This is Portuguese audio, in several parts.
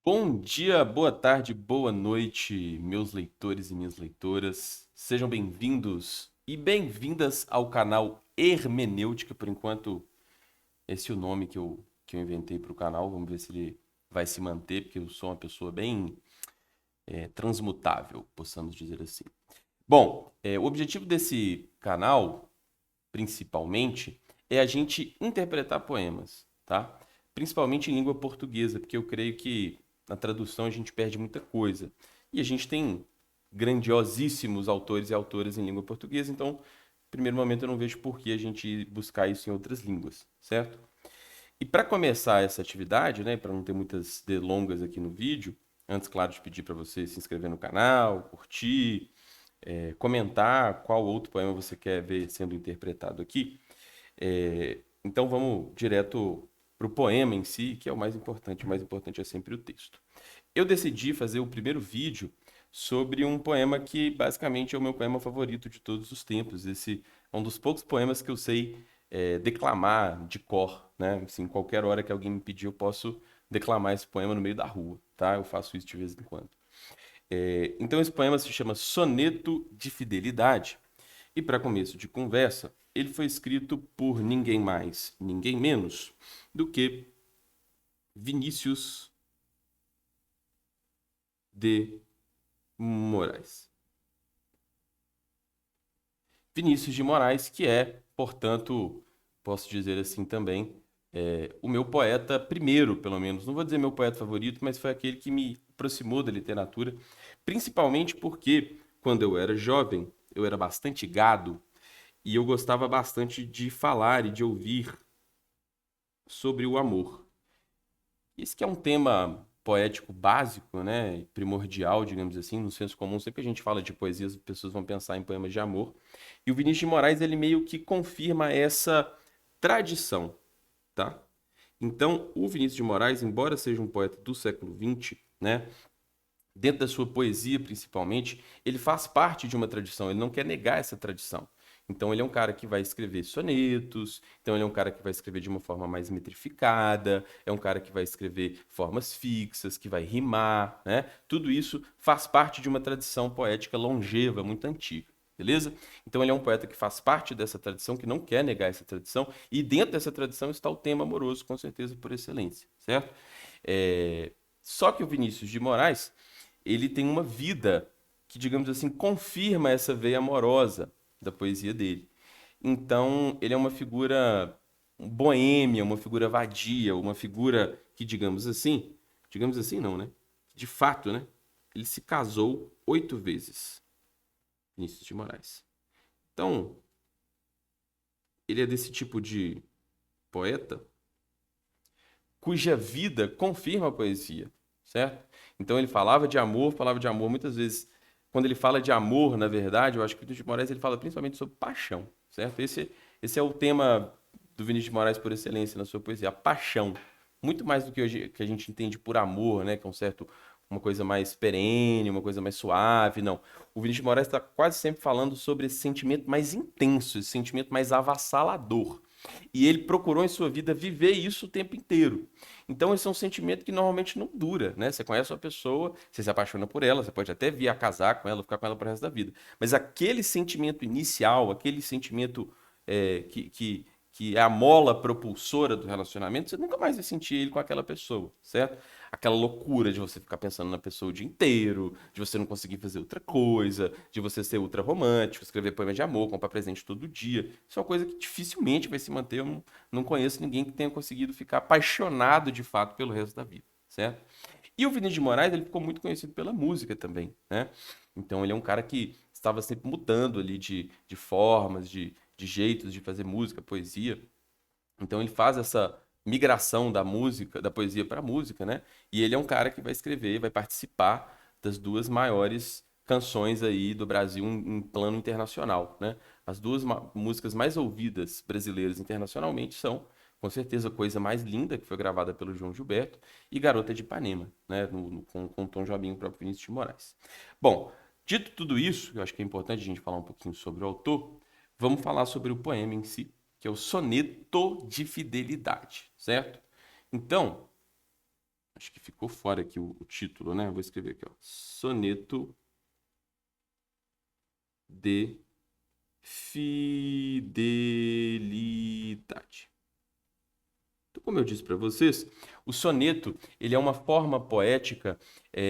Bom dia, boa tarde, boa noite, meus leitores e minhas leitoras. Sejam bem-vindos e bem-vindas ao canal Hermenêutica. Por enquanto, esse é o nome que eu inventei para o canal. Vamos ver se ele vai se manter, porque eu sou uma pessoa bem transmutável, possamos dizer assim. Bom, o objetivo desse canal, principalmente, é a gente interpretar poemas, tá? Principalmente em língua portuguesa, porque eu creio que na tradução a gente perde muita coisa. E a gente tem grandiosíssimos autores e autoras em língua portuguesa, então, no primeiro momento eu não vejo por que a gente buscar isso em outras línguas, certo? E para começar essa atividade, né, para não ter muitas delongas aqui no vídeo, antes, claro, de pedir para você se inscrever no canal, curtir, comentar qual outro poema você quer ver sendo interpretado aqui. Então vamos direto para o poema em si, que é o mais importante. O mais importante é sempre o texto. Eu decidi fazer o primeiro vídeo sobre um poema que basicamente é o meu poema favorito de todos os tempos. Esse é um dos poucos poemas que eu sei declamar de cor, né? Assim, qualquer hora que alguém me pedir, eu posso declamar esse poema no meio da rua, tá? Eu faço isso de vez em quando. Então esse poema se chama Soneto de Fidelidade. E para começo de conversa, ele foi escrito por ninguém mais, ninguém menos do que Vinícius de Moraes. Vinícius de Moraes, que é, portanto, posso dizer assim também, o meu poeta primeiro, pelo menos. Não vou dizer meu poeta favorito, mas foi aquele que me aproximou da literatura, principalmente porque, quando eu era jovem, eu era bastante gado e eu gostava bastante de falar e de ouvir sobre o amor. Esse que é um tema poético básico, né, e primordial, digamos assim, no senso comum, sempre que a gente fala de poesia, as pessoas vão pensar em poemas de amor. E o Vinícius de Moraes, ele meio que confirma essa tradição, tá? Então, o Vinícius de Moraes, embora seja um poeta do século XX, né, dentro da sua poesia principalmente, ele faz parte de uma tradição, ele não quer negar essa tradição. Então ele é um cara que vai escrever sonetos, então ele é um cara que vai escrever de uma forma mais metrificada, é um cara que vai escrever formas fixas, que vai rimar, né? Tudo isso faz parte de uma tradição poética longeva, muito antiga. Beleza? Então ele é um poeta que faz parte dessa tradição, que não quer negar essa tradição, e dentro dessa tradição está o tema amoroso, com certeza por excelência, certo? É, Só que o Vinícius de Moraes, ele tem uma vida que, digamos assim, confirma essa veia amorosa da poesia dele. Então, ele é uma figura boêmia, uma figura vadia, uma figura que, digamos assim não, né? De fato, né? Ele se casou 8 vezes, Vinícius de Moraes. Então, ele é desse tipo de poeta cuja vida confirma a poesia, certo? Então ele falava de amor, muitas vezes, quando ele fala de amor, na verdade, eu acho que o Vinícius de Moraes ele fala principalmente sobre paixão, certo? Esse é o tema do Vinícius de Moraes por excelência na sua poesia, a paixão. Muito mais do que hoje que a gente entende por amor, né? Que é uma coisa mais perene, uma coisa mais suave, não. O Vinícius de Moraes está quase sempre falando sobre esse sentimento mais intenso, esse sentimento mais avassalador. E ele procurou em sua vida viver isso o tempo inteiro. Então, esse é um sentimento que normalmente não dura, né? Você conhece uma pessoa, você se apaixona por ela, você pode até vir a casar com ela, ficar com ela pro resto da vida. Mas aquele sentimento inicial, aquele sentimento que é a mola propulsora do relacionamento, você nunca mais vai sentir ele com aquela pessoa, certo? Aquela loucura de você ficar pensando na pessoa o dia inteiro, de você não conseguir fazer outra coisa, de você ser ultra romântico, escrever poemas de amor, comprar presente todo dia. Isso é uma coisa que dificilmente vai se manter. Eu não conheço ninguém que tenha conseguido ficar apaixonado de fato pelo resto da vida, certo? E o Vinícius de Moraes, ele ficou muito conhecido pela música também, né? Então ele é um cara que estava sempre mudando ali de formas, de jeitos de fazer música, poesia. Então ele faz essa migração da música, da poesia para a música, né? E ele é um cara que vai escrever, vai participar das duas maiores canções aí do Brasil em plano internacional, né? As duas músicas mais ouvidas brasileiras internacionalmente são, com certeza, Coisa Mais Linda, que foi gravada pelo João Gilberto, e Garota de Ipanema, né? Com Tom Jobim e o próprio Vinícius de Moraes. Bom, dito tudo isso, eu acho que é importante a gente falar um pouquinho sobre o autor, vamos falar sobre o poema em si, que é o soneto de fidelidade, certo? Então, Acho que ficou fora aqui o título, né? Vou escrever aqui, ó. Soneto de fidelidade. Então, como eu disse para vocês, o soneto ele é uma forma poética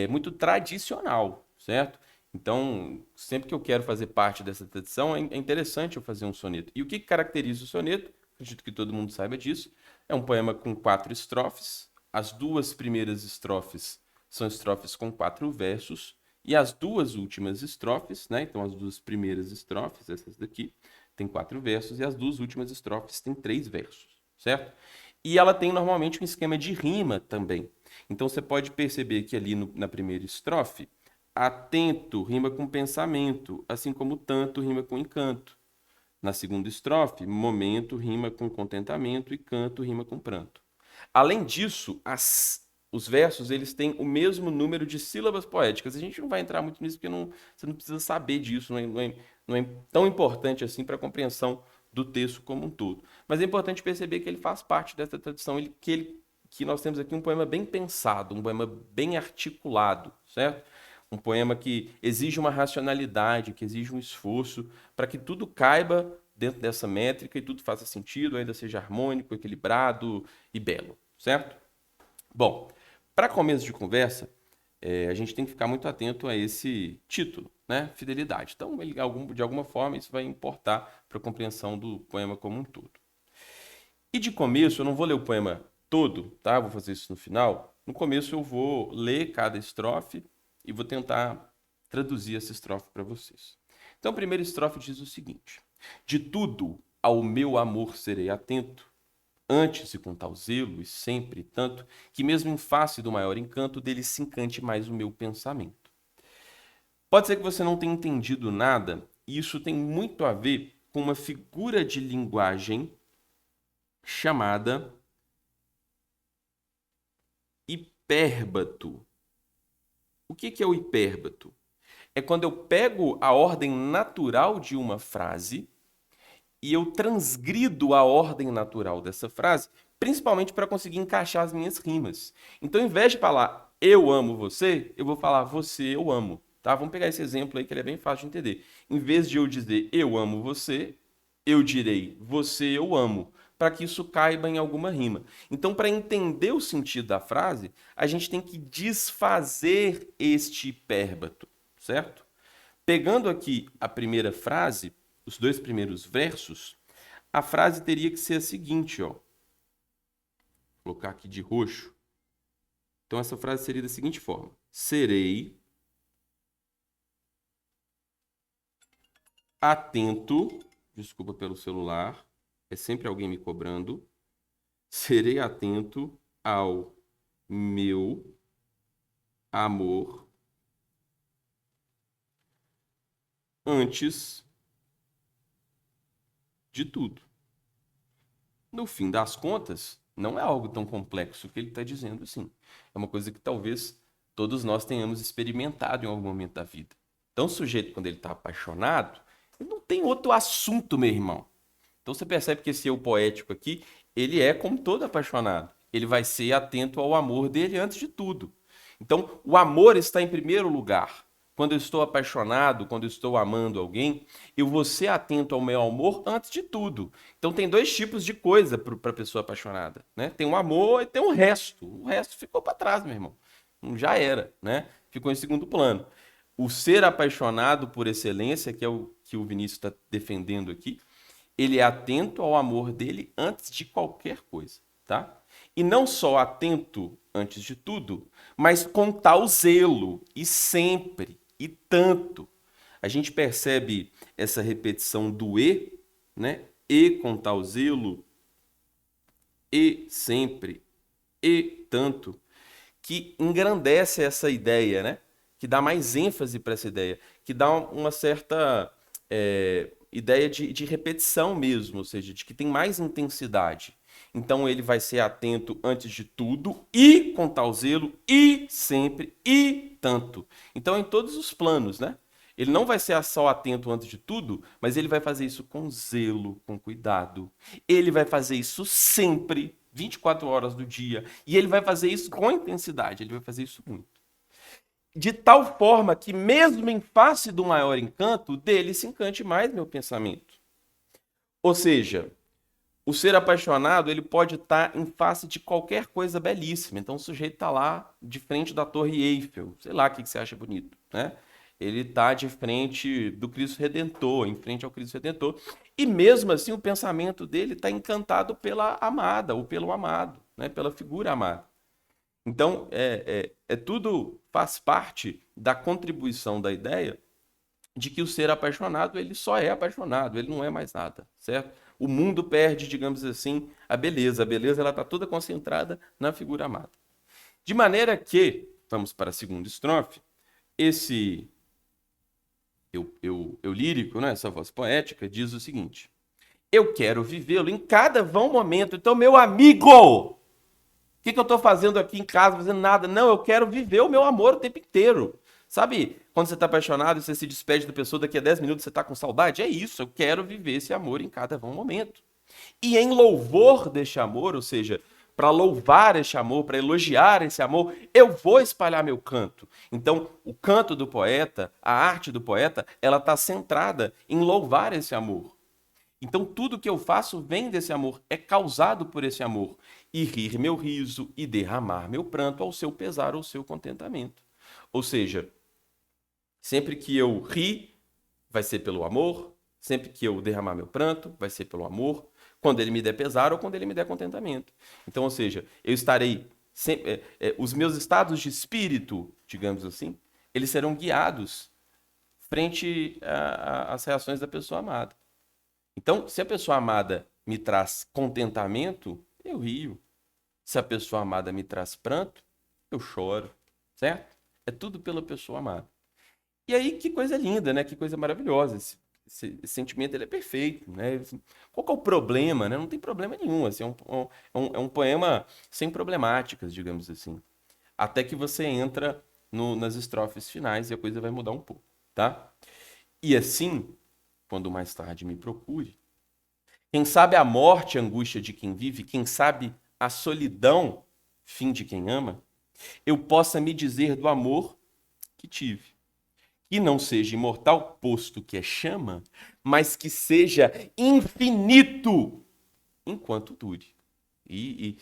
muito tradicional, certo? Então, sempre que eu quero fazer parte dessa tradição, é interessante eu fazer um soneto. E o que caracteriza o soneto? Acredito que todo mundo saiba disso. É um poema com 4 estrofes. As 2 primeiras estrofes são estrofes com 4 versos. E as 2 últimas estrofes, né? Então, as 2 primeiras estrofes, essas daqui, tem 4 versos. E as 2 últimas estrofes têm 3 versos, certo? E ela tem normalmente um esquema de rima também. Então, você pode perceber que ali na primeira estrofe, atento rima com pensamento, assim como tanto rima com encanto. Na segunda estrofe, momento rima com contentamento e canto rima com pranto. Além disso, os versos eles têm o mesmo número de sílabas poéticas. A gente não vai entrar muito nisso porque você não precisa saber disso, não é tão importante assim para a compreensão do texto como um todo. Mas é importante perceber que ele faz parte dessa tradição, que nós temos aqui um poema bem pensado, um poema bem articulado, certo? Um poema que exige uma racionalidade, que exige um esforço para que tudo caiba dentro dessa métrica e tudo faça sentido, ainda seja harmônico, equilibrado e belo, certo? Bom, para começo de conversa, a gente tem que ficar muito atento a esse título, né? Fidelidade. Então, de alguma forma, isso vai importar para a compreensão do poema como um todo. E de começo, eu não vou ler o poema todo, tá? Vou fazer isso no final. No começo, eu vou ler cada estrofe e vou tentar traduzir essa estrofe para vocês. Então, a primeira estrofe diz o seguinte: de tudo ao meu amor serei atento, antes e com tal zelo e sempre tanto, que mesmo em face do maior encanto, dele se encante mais o meu pensamento. Pode ser que você não tenha entendido nada, e isso tem muito a ver com uma figura de linguagem chamada hipérbato. O que é o hipérbato? É quando eu pego a ordem natural de uma frase e eu transgrido a ordem natural dessa frase, principalmente para conseguir encaixar as minhas rimas. Então, ao invés de falar eu amo você, eu vou falar você eu amo. Tá? Vamos pegar esse exemplo aí que ele é bem fácil de entender. Em vez de eu dizer eu amo você, eu direi você eu amo, para que isso caiba em alguma rima. Então, para entender o sentido da frase, a gente tem que desfazer este hipérbato, certo? Pegando aqui a primeira frase, os 2 primeiros versos, a frase teria que ser a seguinte, ó. Vou colocar aqui de roxo. Então, essa frase seria da seguinte forma: serei atento, desculpa pelo celular, é sempre alguém me cobrando. Serei atento ao meu amor antes de tudo. No fim das contas, não é algo tão complexo que ele está dizendo assim. É uma coisa que talvez todos nós tenhamos experimentado em algum momento da vida. Então, o sujeito, quando ele está apaixonado, ele não tem outro assunto, meu irmão. Então, você percebe que esse eu poético aqui, ele é como todo apaixonado. Ele vai ser atento ao amor dele antes de tudo. Então, o amor está em primeiro lugar. Quando eu estou apaixonado, quando eu estou amando alguém, eu vou ser atento ao meu amor antes de tudo. Então, tem 2 tipos de coisa para a pessoa apaixonada, né? Tem um amor e tem um resto. O resto ficou para trás, meu irmão. Já era, né? Ficou em segundo plano. O ser apaixonado por excelência, que é o que o Vinícius está defendendo aqui, ele é atento ao amor dele antes de qualquer coisa, tá? E não só atento antes de tudo, mas com tal zelo, e sempre, e tanto. A gente percebe essa repetição do e, né? E com tal zelo, e sempre, e tanto, que engrandece essa ideia, né? Que dá mais ênfase para essa ideia, que dá uma certa ideia de repetição mesmo, ou seja, de que tem mais intensidade. Então ele vai ser atento antes de tudo e com tal zelo e sempre e tanto. Então em todos os planos, né? Ele não vai ser só atento antes de tudo, mas ele vai fazer isso com zelo, com cuidado. Ele vai fazer isso sempre, 24 horas do dia. E ele vai fazer isso com intensidade, ele vai fazer isso muito. De tal forma que, mesmo em face do maior encanto, dele se encante mais meu pensamento. Ou seja, o ser apaixonado, ele pode estar em face de qualquer coisa belíssima. Então, o sujeito está lá de frente da Torre Eiffel. Sei lá o que você acha bonito, né? Ele está de frente do Cristo Redentor, em frente ao Cristo Redentor. E mesmo assim, o pensamento dele está encantado pela amada, ou pelo amado, né? Pela figura amada. Então, tudo faz parte da contribuição da ideia de que o ser apaixonado, ele só é apaixonado, ele não é mais nada, certo? O mundo perde, digamos assim, a beleza. A beleza ela está toda concentrada na figura amada. De maneira que, vamos para a segunda estrofe, esse eu lírico, né, essa voz poética, diz o seguinte: eu quero vivê-lo em cada vão momento. Então, meu amigo, o que eu estou fazendo aqui em casa, fazendo nada? Não, eu quero viver o meu amor o tempo inteiro. Sabe quando você está apaixonado e você se despede da pessoa, daqui a 10 minutos você está com saudade? É isso, eu quero viver esse amor em cada momento. E em louvor deste amor, ou seja, para louvar este amor, para elogiar esse amor, eu vou espalhar meu canto. Então, o canto do poeta, a arte do poeta, ela está centrada em louvar esse amor. Então, tudo que eu faço vem desse amor, é causado por esse amor. E rir meu riso e derramar meu pranto ao seu pesar, ao seu contentamento. Ou seja, sempre que eu rir, vai ser pelo amor. Sempre que eu derramar meu pranto, vai ser pelo amor. Quando ele me der pesar ou quando ele me der contentamento. Então, ou seja, eu estarei... os meus estados de espírito, digamos assim, eles serão guiados frente às reações da pessoa amada. Então, se a pessoa amada me traz contentamento, eu rio. Se a pessoa amada me traz pranto, eu choro, certo? É tudo pela pessoa amada. E aí, que coisa linda, né? Que coisa maravilhosa. Esse sentimento, ele é perfeito, né? Qual que é o problema, né? Não tem problema nenhum, assim, é um poema sem problemáticas, digamos assim. Até que você entra nas estrofes finais e a coisa vai mudar um pouco, tá? E assim, quando mais tarde me procure, quem sabe a morte, a angústia de quem vive, quem sabe a solidão, fim de quem ama, eu possa me dizer do amor que tive. Que não seja imortal, posto que é chama, mas que seja infinito enquanto dure. E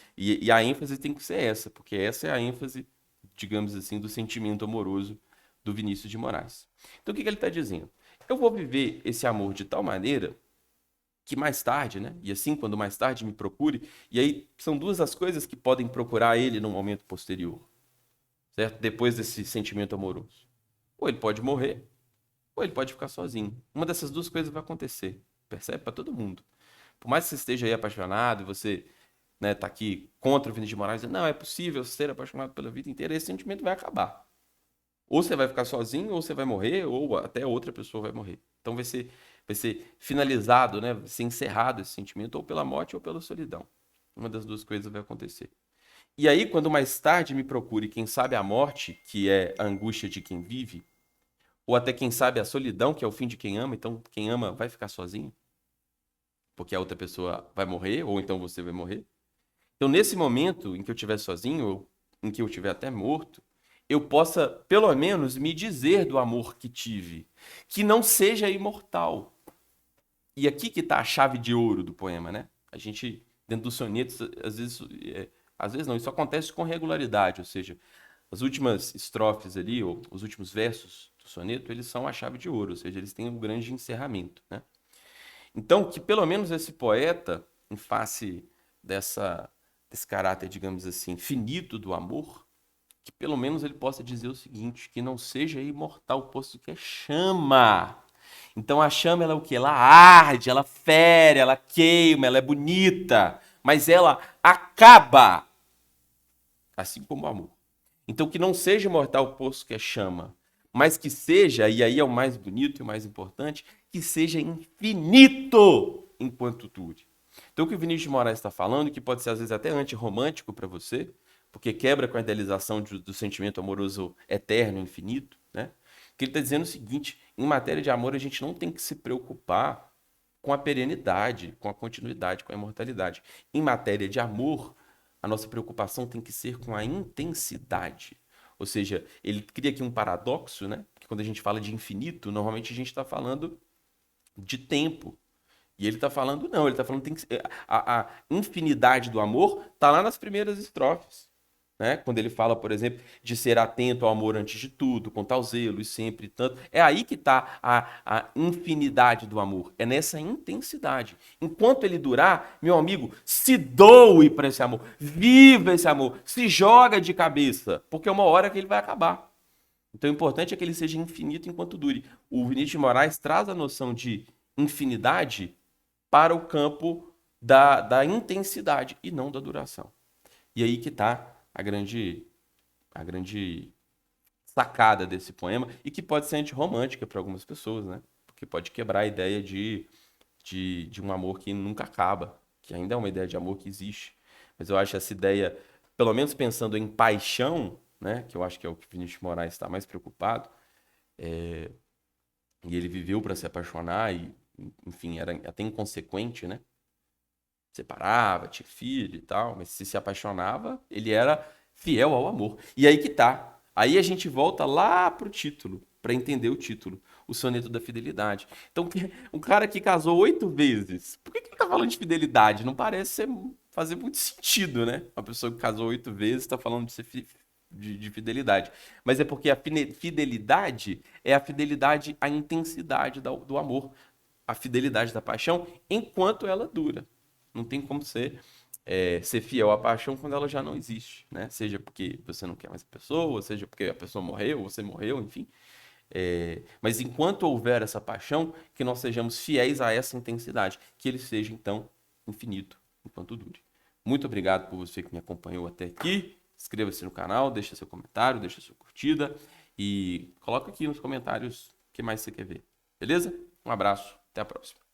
a ênfase tem que ser essa, porque essa é a ênfase, digamos assim, do sentimento amoroso do Vinícius de Moraes. Então, o que ele está dizendo? Eu vou viver esse amor de tal maneira que mais tarde, né? E assim, quando mais tarde me procure, e aí são duas as coisas que podem procurar ele num momento posterior, certo? Depois desse sentimento amoroso. Ou ele pode morrer, ou ele pode ficar sozinho. Uma dessas duas coisas vai acontecer, percebe? Para todo mundo. Por mais que você esteja aí apaixonado e você, né, tá aqui contra o Vinícius de Moraes, não, é possível ser apaixonado pela vida inteira, esse sentimento vai acabar. Ou você vai ficar sozinho, ou você vai morrer, ou até outra pessoa vai morrer. Então vai ser finalizado, né? Vai ser encerrado esse sentimento, ou pela morte ou pela solidão. Uma das duas coisas vai acontecer. E aí, quando mais tarde me procure, quem sabe a morte, que é a angústia de quem vive, ou até quem sabe a solidão, que é o fim de quem ama, então quem ama vai ficar sozinho, porque a outra pessoa vai morrer, ou então você vai morrer. Então, nesse momento em que eu estiver sozinho, ou em que eu estiver até morto, eu possa, pelo menos, me dizer do amor que tive, que não seja imortal. E aqui que está a chave de ouro do poema, né? A gente, dentro dos sonetos, às vezes não, isso acontece com regularidade, ou seja, as últimas estrofes ali, ou os últimos versos do soneto, eles são a chave de ouro, ou seja, eles têm um grande encerramento, né? Então, que pelo menos esse poeta, em face desse caráter, digamos assim, finito do amor, que pelo menos ele possa dizer o seguinte, que não seja imortal, posto que é chama. Então a chama, ela é o quê? Ela arde, ela fere, ela queima, ela é bonita, mas ela acaba, assim como o amor. Então que não seja imortal, posto que é chama, mas que seja, e aí é o mais bonito e o mais importante, que seja infinito enquanto dure. Então o que o Vinícius de Moraes está falando, que pode ser às vezes até antirromântico para você, porque quebra com a idealização do sentimento amoroso eterno, infinito, né? Que ele está dizendo o seguinte, em matéria de amor a gente não tem que se preocupar com a perenidade, com a continuidade, com a imortalidade. Em matéria de amor, a nossa preocupação tem que ser com a intensidade. Ou seja, ele cria aqui um paradoxo, né? Porque quando a gente fala de infinito, normalmente a gente está falando de tempo. E ele está falando, não, ele está falando que tem que ser, a infinidade do amor está lá nas primeiras estrofes. Né? Quando ele fala, por exemplo, de ser atento ao amor antes de tudo, com tal zelo e sempre tanto. É aí que está a infinidade do amor. É nessa intensidade. Enquanto ele durar, meu amigo, se doe para esse amor. Viva esse amor. Se joga de cabeça. Porque é uma hora que ele vai acabar. Então o importante é que ele seja infinito enquanto dure. O Vinícius de Moraes traz a noção de infinidade para o campo da intensidade e não da duração. E aí que está a grande sacada desse poema e que pode ser antirromântica para algumas pessoas, né? Porque pode quebrar a ideia de um amor que nunca acaba, que ainda é uma ideia de amor que existe. Mas eu acho essa ideia, pelo menos pensando em paixão, né? Que eu acho que é o que Vinícius de Moraes está mais preocupado, e ele viveu para se apaixonar e, enfim, era até inconsequente, né? Separava, tinha filho e tal, mas se apaixonava, ele era fiel ao amor. E aí que tá. Aí a gente volta lá pro título, para entender o título, o soneto da fidelidade. Então, um cara que casou 8 vezes, por que ele tá falando de fidelidade? Não parece fazer muito sentido, né? Uma pessoa que casou 8 vezes está falando de ser de fidelidade. Mas é porque a fidelidade é a fidelidade à intensidade do amor, a fidelidade da paixão enquanto ela dura. Não tem como ser fiel à paixão quando ela já não existe, né? Seja porque você não quer mais a pessoa, seja porque a pessoa morreu, você morreu, enfim. Mas enquanto houver essa paixão, que nós sejamos fiéis a essa intensidade, que ele seja, então, infinito, enquanto dure. Muito obrigado por você que me acompanhou até aqui. Inscreva-se no canal, deixa seu comentário, deixa sua curtida e coloca aqui nos comentários o que mais você quer ver. Beleza? Um abraço, até a próxima.